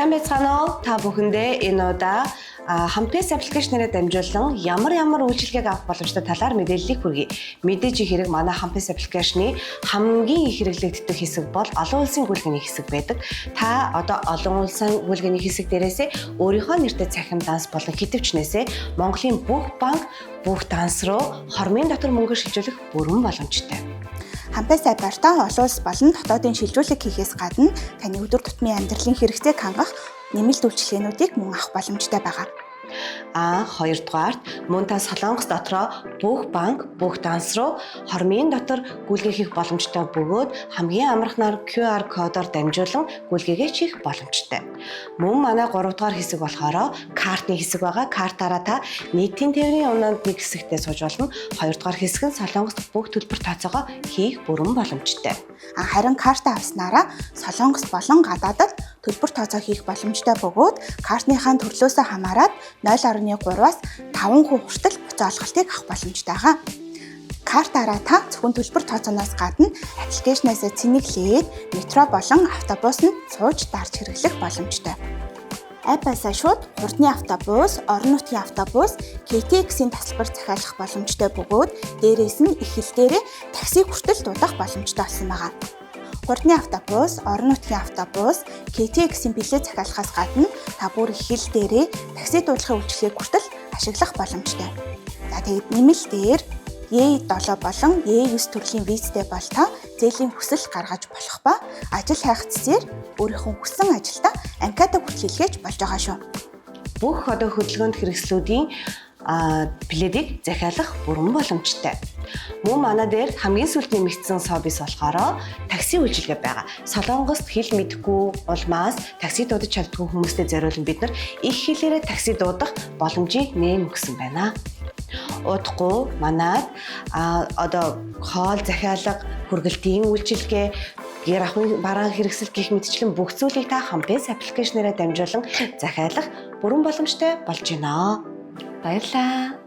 Сайн байцгаана уу? Та бүхэндээ энэ удаа Hampees аппликейшнээр дамжуулан ямар үйлчилгээг авах боломжтой талаар мэдээллийг хүргэе. Мэдээж хэрэг манай Hampees аппликейшны хамгийн их хэрэглэгддэг хэсэг бол олон улсын гүйлгээний хэсэг байдаг. Та одоо олон улсын гүйлгээний хэсэг дээрээсээ өөрийнхөө нэртэй цахим данс болон хитвчнээсээ Монголын бүх банк, бүх данс руу хормын дотор мөнгө шилжүүлэх бүрэн боломжтой. Hampees апп-аар олон улс болон дотоодын шилжүүлэг хийхээс гадна таны өдөр тутмын амьдралын хэрэгцээг хангах нэмэлт үйлчилгээнүүдийг мөн авах боломжтой байгаа. Хоёрдугаарт мөн та Солонгос дотроо бүх банк, бүх данс руу хормын дотор гүйлгээ хийх боломжтой бөгөөд хамгийн амархнаар QR кодоор дамжуулан гүйлгээгээ хийх боломжтой. Мөн манай 3 дугаар хэсэг болохоор картны хэсэг байгаа. Картаараа та нийтийн тээврийн өмнөд нэг хэсэгтээ сууж болно. 2 дугаар хэсэг нь Солонгост бүх төлбөр тооцоогоо хийх бүрэн боломжтой. Харин карта авснараа Солонгос болон гадаадад төлбөр тооцоо хийх боломжтой бөгөөд картныхаа төрлөөсөө хамаарат 0.3-аас 5% хүртэл буцаа олголтыг авах боломжтой байгаа. Картаараа та зөвхөн төлбөр тооцооноос гадна аппликейшнээс цэнэглээд метро болон автобусанд сууж дарж хэрэглэх боломжтой. Аппаасаа шууд хурдны автобус, орон нутгийн автобус, KTX-ийн тасалбар захиалах боломжтой бөгөөд дээрээс нь их хэл дээрээ такси хүртэл дуудах боломжтой болсон байгаа. Хурдны автобус, орон нутгийн автобус, KTX-ийн билет захиалахаас гадна та бүр их хэл дээрээ такси дуудлагын үйлчилгээг хүртэл ашиглах боломжтой. Тэгээд нэмэлтээр E7 болон E9 төрлийн визтэй бол та зээлийн хүсэл гаргаж болох ба ажил хайх цэсээр өөрийнхөө хүссэн ажилдаа анкета хүртэлгээж болж байгаа шүү. Бүх одоо хөдөлгөөнд хэрэгслүүдийн билетийг захиалах бүрэн боломжтой. Мөн манай дээр хамгийн сүүлд нэмэгдсэн сервис болохоор такси үйлчилгээ байгаа. Солонгост хэл мэдэхгүй улмаас такси дуудаж чаддгүй хүмүүстэй зориулан бид нар их хэлээрээ такси дуудах боломжийг нээн өгсөн байна. Удахгүй манайд одоо хоол захиалга, хүргэлтийн үйлчилгээ, гэр ахуйн бараан хэрэгсэл гэх мэтчлэн бүх зүйлийг та Hampees аппликейшнээр дамжуулан захиалах бүрэн боломжтой болж байна. Баярлалаа.